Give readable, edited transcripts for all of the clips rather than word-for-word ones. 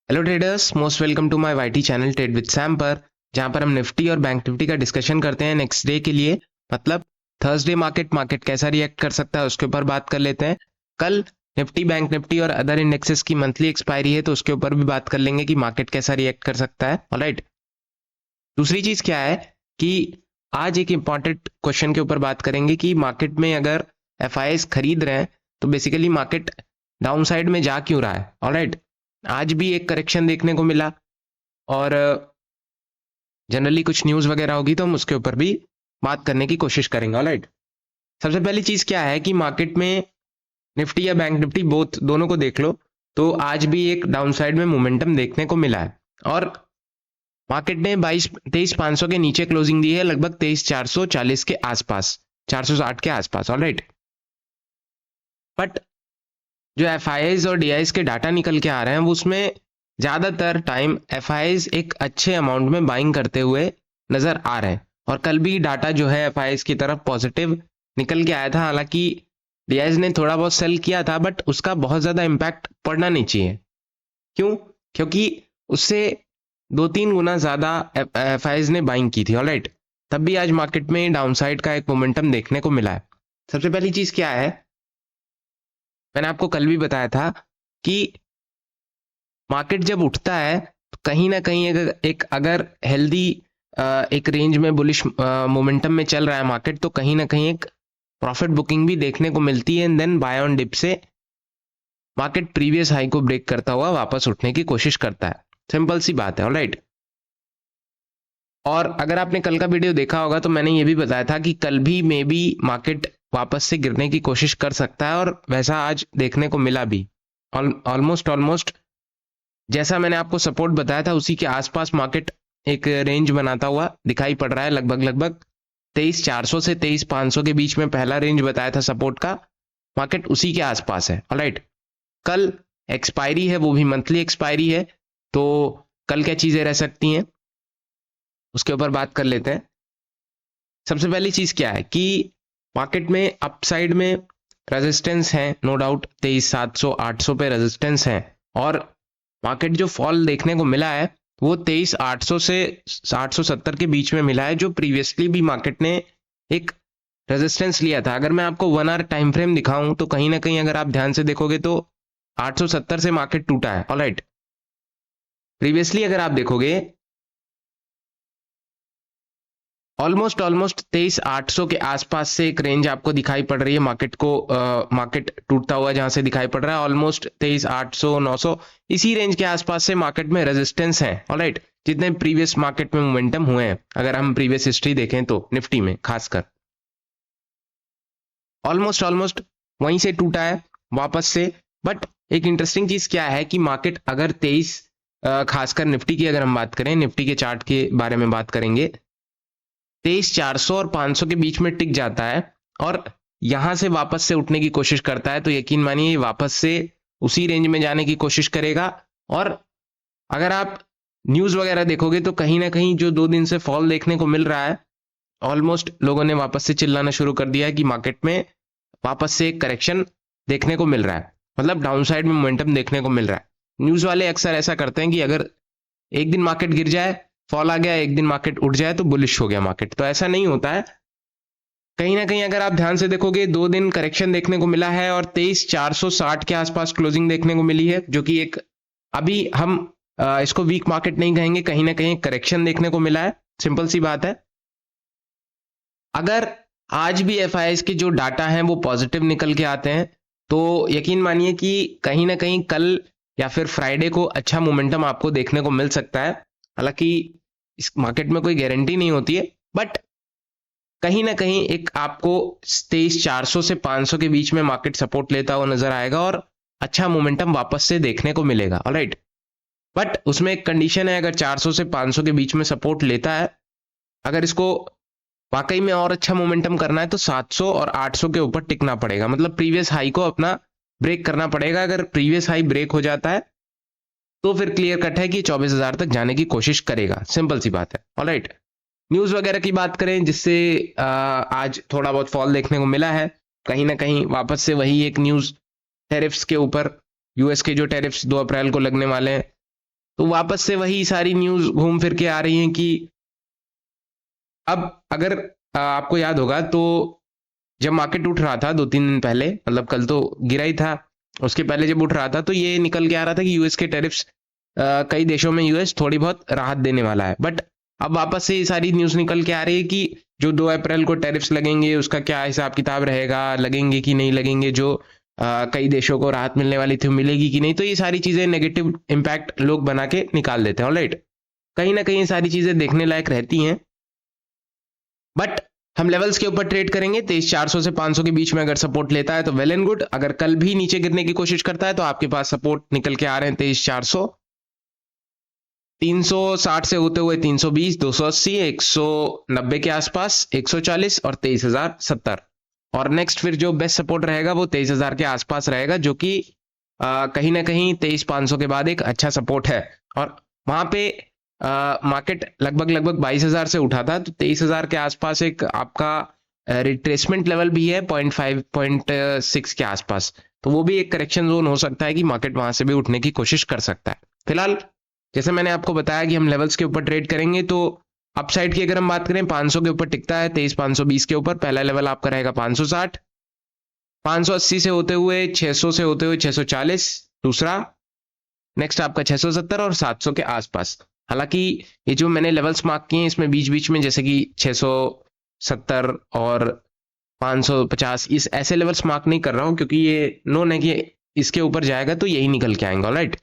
Hello traders, most welcome to my YT channel trade with Sam पर, जहां पर हम निफ्टी और बैंक निफ्टी का डिस्कशन करते हैं नेक्स्ट डे के लिए। मतलब थर्सडे मार्केट कैसा रिएक्ट कर सकता है उसके ऊपर बात कर लेते हैं। कल निफ्टी, बैंक निफ्टी और अदर इंडेक्सेस की मंथली एक्सपायरी है, तो उसके ऊपर भी बात कर लेंगे कि मार्केट कैसा रिएक्ट कर सकता है। ऑलराइट, दूसरी चीज क्या है कि आज एक इंपॉर्टेंट क्वेश्चन के ऊपर बात करेंगे कि मार्केट में अगर एफआईआईज खरीद रहे हैं तो बेसिकली मार्केट डाउन साइड में जा क्यों रहा है। ऑलराइट, आज भी एक करेक्शन देखने को मिला और जनरली कुछ न्यूज़ वगैरह होगी तो हम उसके ऊपर भी बात करने की कोशिश करेंगे। ऑलराइट, सबसे पहली चीज़ क्या है कि मार्केट में निफ्टी या बैंक निफ्टी बोथ दोनों को देख लो तो आज भी एक डाउन साइड में मोमेंटम देखने को मिला है और मार्केट ने 23,500 के नीचे क्लोजिंग दी है, लगभग 23,440 के आसपास, 460 के आसपास। ऑलराइट, बट जो एफआईआईज और डीआईज के डाटा निकल के आ रहे हैं वो उसमें ज्यादातर टाइम एफआईआईज एक अच्छे अमाउंट में बाइंग करते हुए नजर आ रहे हैं और कल भी डाटा जो है एफआईआईज की तरफ पॉजिटिव निकल के आया था। हालांकि डीआईज ने थोड़ा बहुत सेल किया था बट उसका बहुत ज्यादा इम्पैक्ट पड़ना नहीं चाहिए। क्यों? क्योंकि उससे 2-3 गुना ज्यादा एफआईआईज ने बाइंग की थी। ऑलराइट, तब भी आज मार्केट में डाउनसाइड का एक मोमेंटम देखने को मिला है। सबसे पहली चीज क्या है, मैंने आपको कल भी बताया था कि मार्केट जब उठता है तो कहीं ना कहीं अगर हेल्दी एक रेंज में बुलिश मोमेंटम में चल रहा है मार्केट, तो कहीं ना कहीं एक प्रॉफिट बुकिंग भी देखने को मिलती है and then buy on dip से मार्केट प्रीवियस हाई को ब्रेक करता हुआ वापस उठने की कोशिश करता है। सिंपल सी बात है। ऑलराइट, और अगर आपने कल का वीडियो देखा होगा तो मैंने ये भी बताया था कि कल भी मे बी मार्केट वापस से गिरने की कोशिश कर सकता है और वैसा आज देखने को मिला भी। ऑलमोस्ट जैसा मैंने आपको सपोर्ट बताया था उसी के आसपास मार्केट एक रेंज बनाता हुआ दिखाई पड़ रहा है। लगभग 23,400 से 23,500 के बीच में पहला रेंज बताया था सपोर्ट का, मार्केट उसी के आसपास है। ऑलराइट, कल एक्सपायरी है, वो भी मंथली एक्सपायरी है, तो कल क्या चीजें रह सकती हैं उसके ऊपर बात कर लेते हैं। सबसे पहली चीज क्या है कि मार्केट में अपसाइड में रेजिस्टेंस है, नो डाउट 23,700 800 पे रेजिस्टेंस है और मार्केट जो फॉल देखने को मिला है वो 23,800 से 870 के बीच में मिला है, जो प्रीवियसली भी मार्केट ने एक रेजिस्टेंस लिया था। अगर मैं आपको 1 आवर टाइम फ्रेम दिखाऊं तो कहीं ना कहीं अगर आप ध्यान से देखोगे तो 870 से मार्केट टूटा है। ऑलराइट, प्रीवियसली अगर आप देखोगे ऑलमोस्ट 23,800 के आसपास से एक रेंज आपको दिखाई पड़ रही है मार्केट को, मार्केट टूटता हुआ जहां से दिखाई पड़ रहा है ऑलमोस्ट 23,800 900 इसी रेंज के आसपास से मार्केट में रेजिस्टेंस है। ऑलराइट, जितने प्रीवियस मार्केट में मोमेंटम हुए हैं अगर हम प्रीवियस हिस्ट्री देखें तो निफ्टी में खासकर ऑलमोस्ट वहीं से टूटा है वापस से। बट एक इंटरेस्टिंग चीज क्या है कि मार्केट अगर 23 खासकर निफ्टी की अगर हम बात करें, निफ्टी के चार्ट के बारे में बात करेंगे, 23,400 और 500 के बीच में टिक जाता है और यहां से वापस से उठने की कोशिश करता है, तो यकीन मानिए वापस से उसी रेंज में जाने की कोशिश करेगा। और अगर आप न्यूज वगैरह देखोगे तो कहीं ना कहीं जो 2 दिन से फॉल देखने को मिल रहा है, ऑलमोस्ट लोगों ने वापस से चिल्लाना शुरू कर दिया है कि मार्केट में वापस से एक करेक्शन देखने को मिल रहा है, मतलब डाउन साइड में मोमेंटम देखने को मिल रहा है। न्यूज वाले अक्सर ऐसा करते हैं कि अगर एक दिन मार्केट गिर जाए, फॉल आ गया, एक दिन मार्केट उठ जाए तो बुलिश हो गया मार्केट, तो ऐसा नहीं होता है। कहीं ना कहीं अगर आप ध्यान से देखोगे 2 दिन करेक्शन देखने को मिला है और 23,460 के आसपास क्लोजिंग देखने को मिली है, जो कि एक अभी हम इसको वीक मार्केट नहीं कहेंगे, कहीं ना कहीं करेक्शन देखने को मिला है। सिंपल सी बात है। अगर आज भी एफआईआईज के जो डाटा हैं वो पॉजिटिव निकल के आते हैं तो यकीन मानिए कि कहीं ना कहीं कल या फिर फ्राइडे को अच्छा मोमेंटम आपको देखने को मिल सकता है। हालांकि इस मार्केट में कोई गारंटी नहीं होती है, बट कहीं ना कहीं एक आपको 23,400 से 500 के बीच में मार्केट सपोर्ट लेता हुआ नजर आएगा और अच्छा मोमेंटम वापस से देखने को मिलेगा। ऑलराइट, बट उसमें एक कंडीशन है, अगर 400 से 500 के बीच में सपोर्ट लेता है, अगर इसको वाकई में और अच्छा मोमेंटम करना है तो 700 और 800 के ऊपर टिकना पड़ेगा, मतलब प्रीवियस हाई को अपना ब्रेक करना पड़ेगा। अगर प्रीवियस हाई ब्रेक हो जाता है तो फिर क्लियर कट है कि 24,000 तक जाने की कोशिश करेगा। सिंपल सी बात है। ऑलराइट, न्यूज वगैरह की बात करें जिससे आज थोड़ा बहुत फॉल देखने को मिला है, कहीं ना कहीं वापस से वही एक न्यूज टैरिफ्स के ऊपर, यूएस के जो टैरिफ्स 2 अप्रैल को लगने वाले हैं तो वापस से वही सारी न्यूज घूम फिर के आ रही हैं कि अब अगर आपको याद होगा तो जब मार्केट उठ रहा था 2-3 दिन पहले, मतलब कल तो गिरा ही था, उसके पहले जब उठ रहा था तो ये निकल के आ रहा था कि यूएस के टैरिफ्स कई देशों में यूएस थोड़ी बहुत राहत देने वाला है। बट अब वापस से ये सारी न्यूज निकल के आ रही है कि जो 2 अप्रैल को टैरिफ्स लगेंगे उसका क्या हिसाब किताब रहेगा, लगेंगे कि नहीं लगेंगे, जो कई देशों को राहत मिलने वाली थी मिलेगी कि नहीं। तो ये सारी चीजें नेगेटिव इम्पैक्ट लोग बना के निकाल देते हैं। ऑलराइट, कहीं ना कहीं ये सारी चीजें देखने लायक रहती हैं। बट हम लेवल्स के ऊपर ट्रेड करेंगे। 23,400 से 500 के बीच में अगर सपोर्ट लेता है तो वेल एंड गुड। अगर कल भी नीचे गिरने की कोशिश करता है तो आपके पास सपोर्ट निकल के आ रहे हैं 23,400, 360 से होते हुए 320, 280, 190 के आसपास, 140 और 23,070। और नेक्स्ट फिर जो बेस्ट सपोर्ट रहेगा वो 23,000 के आसपास रहेगा, जो कि कहीं ना कहीं 23,500 के बाद एक अच्छा सपोर्ट है। और वहां पे मार्केट लगभग 22,000 से उठा था, तो 23,000 के आसपास एक आपका रिट्रेसमेंट लेवल भी है 0.5 0.6 के आसपास। तो वो भी एक करेक्शन जोन हो सकता है कि मार्केट वहां से भी उठने की कोशिश कर सकता है। फिलहाल जैसे मैंने आपको बताया कि हम लेवल्स के ऊपर ट्रेड करेंगे, तो अपसाइड की अगर हम बात करें 500 के ऊपर टिकता है 23,520 के ऊपर। पहला लेवल आपका रहेगा 560, 580 से होते हुए 600 से होते हुए 640 दूसरा, नेक्स्ट आपका 670 और 700 के आसपास। हालांकि ये जो मैंने लेवल्स मार्क किए हैं इसमें बीच बीच में जैसे कि 670 और 550 इस ऐसे लेवल्स मार्क नहीं कर रहा हूं, क्योंकि ये नोन है कि इसके ऊपर जाएगा तो यही निकल के आएंगे। ऑलराइट,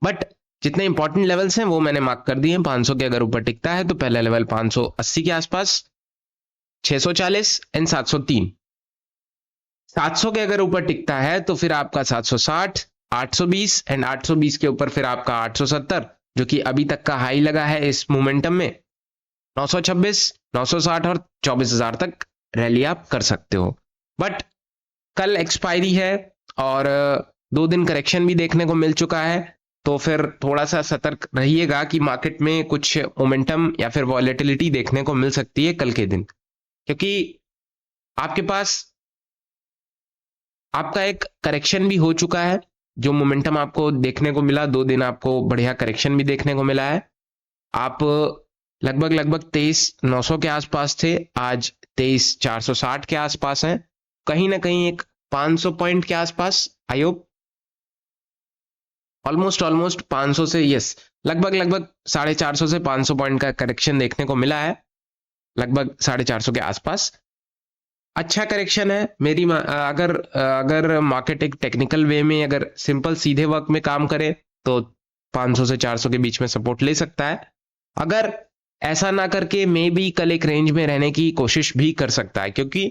बट जितने इंपॉर्टेंट लेवल्स हैं वो मैंने मार्क कर दिए हैं। 500 के अगर ऊपर टिकता है तो पहला लेवल 580 के आसपास, 640 एंड 703। 700 के अगर ऊपर टिकता है तो फिर आपका 760, 820 एंड 820 के ऊपर फिर आपका 870, जो कि अभी तक का हाई लगा है इस मोमेंटम में, 926, 960 और 24,000 तक रैली आप कर सकते हो। बट कल एक्सपायरी है और 2 दिन करेक्शन भी देखने को मिल चुका है, तो फिर थोड़ा सा सतर्क रहिएगा कि मार्केट में कुछ मोमेंटम या फिर वॉलेटिलिटी देखने को मिल सकती है कल के दिन, क्योंकि आपके पास आपका एक करेक्शन भी हो चुका है। जो मोमेंटम आपको देखने को मिला, 2 दिन आपको बढ़िया करेक्शन भी देखने को मिला है। आप लगभग 23,900 के आसपास थे, आज 23,460 के आसपास हैं। कहीं ना कहीं एक 500 पॉइंट के आसपास, आई होप ऑलमोस्ट 500 से, यस, लगभग 450 से 500 पॉइंट का करेक्शन देखने को मिला है, लगभग 450 के आसपास। अच्छा करेक्शन है। अगर मार्केट एक टेक्निकल वे में अगर सिंपल सीधे वर्क में काम करे तो 500 से 400 के बीच में सपोर्ट ले सकता है। अगर ऐसा ना करके मे बी कल एक रेंज में रहने की कोशिश भी कर सकता है, क्योंकि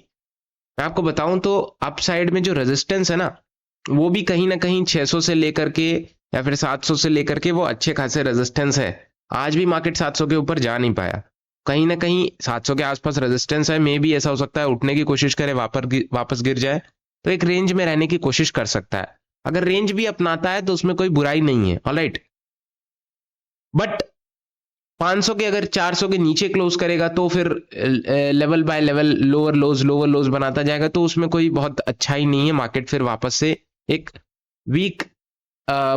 मैं आपको बताऊं तो अप साइड में जो रेजिस्टेंस है ना, वो भी कहीं ना कहीं 600 से लेकर के या फिर 700 से लेकर के वो अच्छे खासे रेजिस्टेंस है। आज भी मार्केट 700 के ऊपर जा नहीं पाया, कहीं ना कहीं 700 के आसपास रेजिस्टेंस है। मे बी ऐसा हो सकता है उठने की कोशिश करे, वापस गिर जाए, तो एक रेंज में रहने की कोशिश कर सकता है। अगर रेंज भी अपनाता है तो उसमें कोई बुराई नहीं है। ऑलराइट, बट 500 के अगर 400 के नीचे क्लोज करेगा तो फिर लेवल बाय लेवल लोअर लोज बनाता जाएगा, तो उसमें कोई बहुत अच्छा ही नहीं है। मार्केट फिर वापस से एक वीक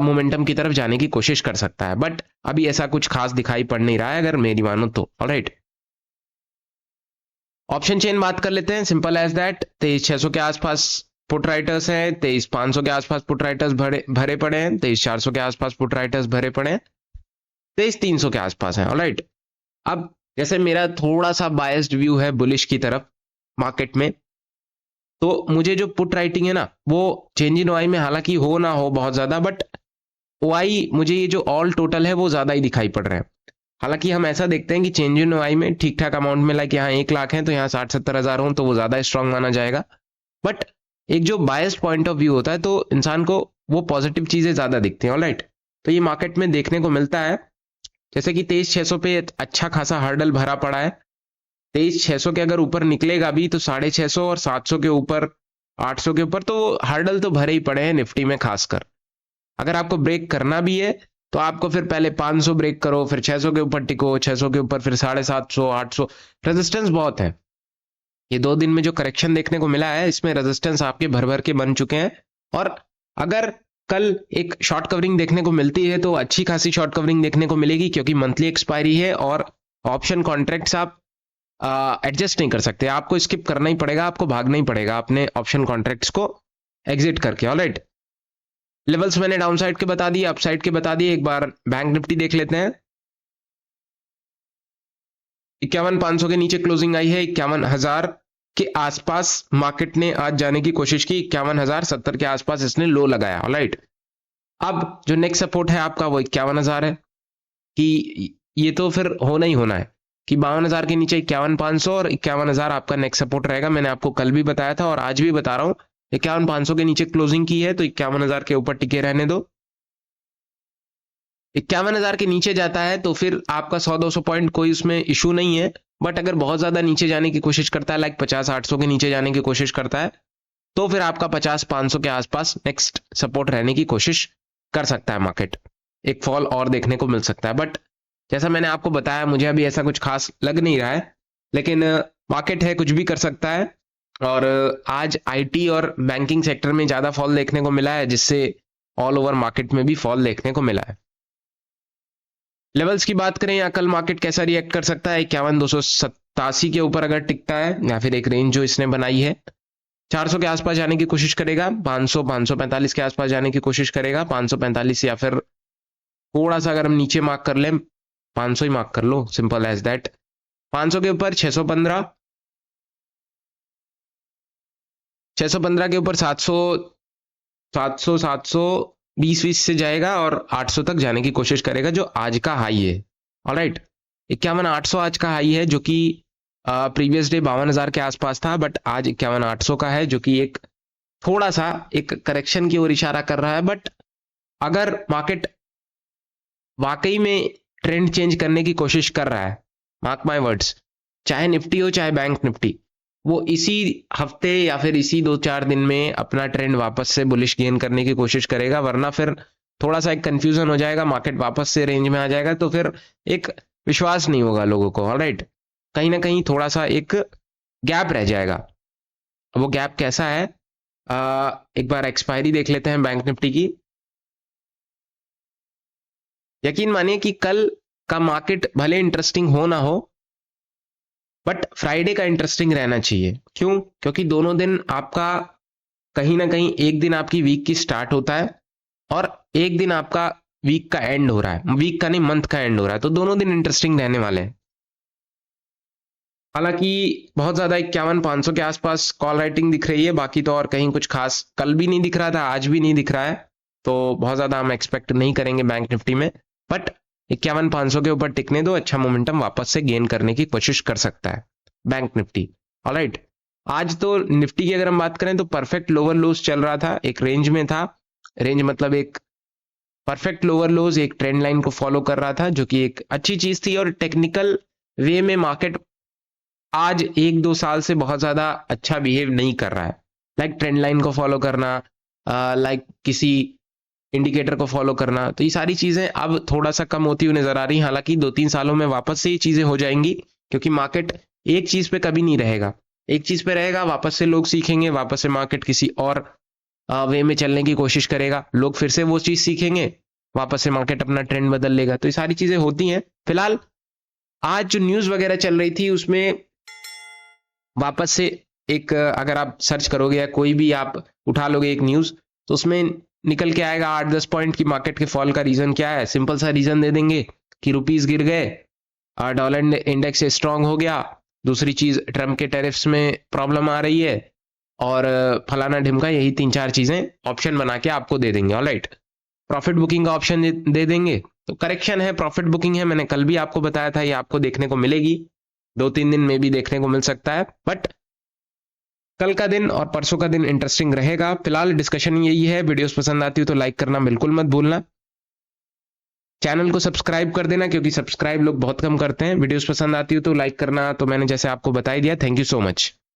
मोमेंटम की तरफ जाने की कोशिश कर सकता है, बट अभी ऐसा कुछ खास दिखाई पड़ नहीं रहा है अगर मेरी मानो तो। ऑलराइट, ऑप्शन चेन बात कर लेते हैं, सिंपल एज दैट। 23,600 के आसपास पुट राइटर्स हैं, 23,500 के आसपास पुट राइटर्स भरे पड़े हैं, 23,400 के आसपास पुट राइटर्स भरे पड़े हैं, 23,300 के आसपास है। ऑलराइट, अब जैसे मेरा थोड़ा सा बायस्ड व्यू है बुलिश की तरफ मार्केट में, तो मुझे जो पुट राइटिंग है ना वो चेंज इन ओआई में हालांकि हो ना हो बहुत ज्यादा, बट ओआई मुझे ये जो ऑल टोटल है वो ज्यादा ही दिखाई पड़ रहा है। हालांकि हम ऐसा देखते हैं कि चेंज इन ओआई में ठीक ठाक अमाउंट में, लाइक यहाँ 1 लाख है तो यहाँ 60-70 हजार हो तो वो ज्यादा स्ट्रांग माना जाएगा। बट एक जो बायस्ड पॉइंट ऑफ व्यू होता है तो इंसान को वो पॉजिटिव चीजें ज्यादा दिखती हैं। ऑलराइट, तो ये मार्केट में देखने को मिलता है। जैसे कि 23,600 पे अच्छा खासा हर्डल भरा पड़ा है, 23,600 के अगर ऊपर निकलेगा भी तो 650 और 700 के ऊपर, 800 के ऊपर, तो हर्डल तो भरे ही पड़े हैं निफ्टी में खासकर। अगर आपको ब्रेक करना भी है तो आपको फिर पहले 500 ब्रेक करो, फिर 600 के ऊपर टिको, 600 के ऊपर फिर 750, 800, रेजिस्टेंस बहुत है। ये 2 दिन में जो करेक्शन देखने को मिला है इसमें रेजिस्टेंस आपके भर भर के बन चुके हैं। और अगर कल एक शॉर्ट कवरिंग देखने को मिलती है तो अच्छी खासी शॉर्ट कवरिंग देखने को मिलेगी, क्योंकि मंथली एक्सपायरी है और ऑप्शन कॉन्ट्रैक्ट्स आप एडजस्ट नहीं कर सकते, आपको स्किप करना ही पड़ेगा, आपको भागना ही पड़ेगा अपने ऑप्शन कॉन्ट्रैक्ट्स को एग्जिट करके। ऑलराइट, लेवल्स मैंने डाउन साइड के बता दिए, अप साइड के बता दिए। एक बार बैंक निफ्टी देख लेते हैं। 51,500 के नीचे क्लोजिंग आई है, 51,000 के आसपास मार्केट ने आज जाने की कोशिश की, 51,070 के आसपास इसने लो लगाया। ऑलराइट, अब जो नेक्स्ट सपोर्ट है आपका वो 51,000 है, कि ये तो फिर होना ही होना है कि 52,000 के नीचे 51,500 और 51,000 आपका नेक्स्ट सपोर्ट रहेगा। मैंने आपको कल भी बताया था और आज भी बता रहा हूं, 51,500 के नीचे क्लोजिंग की है तो 51,000 के ऊपर टिके रहने दो। 51,000 के नीचे जाता है तो फिर आपका 100-200 पॉइंट कोई उसमें इशू नहीं है, बट अगर बहुत ज्यादा नीचे जाने की कोशिश करता है, लाइक 50-800 के नीचे जाने की कोशिश करता है, तो फिर आपका 50-500 के आसपास नेक्स्ट सपोर्ट रहने की कोशिश कर सकता है मार्केट, एक फॉल और देखने को मिल सकता है। बट जैसा मैंने आपको बताया, मुझे अभी ऐसा कुछ खास लग नहीं रहा है, लेकिन मार्केट है, कुछ भी कर सकता है। और आज आईटी और बैंकिंग सेक्टर में ज्यादा फॉल देखने को मिला है, जिससे ऑल ओवर मार्केट में भी फॉल देखने को मिला है। लेवल्स की बात करें या कल मार्केट कैसा रिएक्ट कर सकता है, 51,287 के ऊपर अगर टिकता है, या फिर एक रेंज जो इसने बनाई है 400 के आसपास जाने की कोशिश करेगा, 500-545 के आसपास जाने की कोशिश करेगा, 545 या फिर थोड़ा सा अगर हम नीचे मार्क कर लें 500 ही मार्क कर लो, सिंपल एज दैट। 500 के ऊपर 615, 615 के ऊपर 700, 720 से जाएगा और 800 तक जाने की कोशिश करेगा, जो आज का हाई है। ऑलराइट, 51,800 आज का हाई है, जो कि प्रीवियस डे 52,000 के आसपास था, बट आज 51,800 का है, जो कि एक थोड़ा सा एक करेक्शन की ओर इशारा कर रहा है। बट अगर मार्केट वाकई में ट्रेंड चेंज करने की कोशिश कर रहा है, मार्क माय वर्ड्स, चाहे निफ्टी हो चाहे बैंक निफ्टी, वो इसी हफ्ते या फिर इसी 2-4 दिन में अपना ट्रेंड वापस से बुलिश गेन करने की कोशिश करेगा, वरना फिर थोड़ा सा एक कंफ्यूजन हो जाएगा, मार्केट वापस से रेंज में आ जाएगा, तो फिर एक विश्वास नहीं होगा लोगों को। ऑलराइट, कहीं ना कहीं थोड़ा सा एक गैप रह जाएगा। वो गैप कैसा है, एक बार एक्सपायरी देख लेते हैं बैंक निफ्टी की। यकीन मानिए कि कल का मार्केट भले इंटरेस्टिंग हो ना हो, बट फ्राइडे का इंटरेस्टिंग रहना चाहिए। क्यों? क्योंकि दोनों दिन आपका कहीं ना कहीं, एक दिन आपकी वीक की स्टार्ट होता है और एक दिन आपका वीक का एंड हो रहा है, वीक का नहीं मंथ का एंड हो रहा है, तो दोनों दिन इंटरेस्टिंग रहने वाले हैं। हालांकि बहुत ज्यादा 51,500 के आसपास कॉल राइटिंग दिख रही है, बाकी तो और कहीं कुछ खास कल भी नहीं दिख रहा था, आज भी नहीं दिख रहा है, तो बहुत ज्यादा हम एक्सपेक्ट नहीं करेंगे बैंक निफ्टी में। बट 51,500 के ऊपर टिकने दो, अच्छा मोमेंटम वापस से गेन करने की कोशिश कर सकता है बैंक निफ्टी। ऑलराइट, आज तो निफ्टी की अगर हम बात करें तो परफेक्ट लोअर लोज चल रहा था, एक रेंज में था, रेंज मतलब एक परफेक्ट लोअर लोज एक ट्रेंड लाइन को फॉलो कर रहा था, जो कि एक अच्छी चीज थी। और टेक्निकल वे में मार्केट आज 1-2 साल से बहुत ज्यादा अच्छा बिहेव नहीं कर रहा है, लाइक ट्रेंड लाइन को फॉलो करना, लाइक किसी इंडिकेटर को फॉलो करना, तो ये सारी चीजें अब थोड़ा सा कम होती हुई नजर आ रही। हालांकि 2-3 सालों में वापस से ये चीजें हो जाएंगी, क्योंकि मार्केट एक चीज पे कभी नहीं रहेगा, एक चीज पे रहेगा, वापस से लोग सीखेंगे, वापस से मार्केट किसी और वे में चलने की कोशिश करेगा, लोग फिर से वो चीज सीखेंगे, वापस से मार्केट अपना ट्रेंड बदल लेगा, तो ये सारी चीजें होती हैं। फिलहाल आज जो न्यूज वगैरह चल रही थी उसमें वापस से एक, अगर आप सर्च करोगे या कोई भी आप उठा लोगे एक न्यूज, तो उसमें निकल के आएगा 8-10 पॉइंट की मार्केट के फॉल का रीजन क्या है। सिंपल सा रीजन दे देंगे कि रुपीस गिर गए, डॉलर इंडेक्स स्ट्रांग हो गया, दूसरी चीज ट्रम्प के टैरिफ्स में प्रॉब्लम आ रही है, और फलाना ढिमका, यही 3-4 चीजें ऑप्शन बना के आपको दे देंगे। ऑलराइट, प्रॉफिट बुकिंग का ऑप्शन दे देंगे, तो करेक्शन है, प्रॉफिट बुकिंग है, मैंने कल भी आपको बताया था, ये आपको देखने को मिलेगी, 2-3 दिन में भी देखने को मिल सकता है। बट कल का दिन और परसों का दिन इंटरेस्टिंग रहेगा। फिलहाल डिस्कशन यही है, वीडियोस पसंद आती हो तो लाइक करना बिल्कुल मत भूलना, चैनल को सब्सक्राइब कर देना, क्योंकि सब्सक्राइब लोग बहुत कम करते हैं। वीडियोस पसंद आती हो तो लाइक करना, तो मैंने जैसे आपको बता ही दिया। Thank you so much.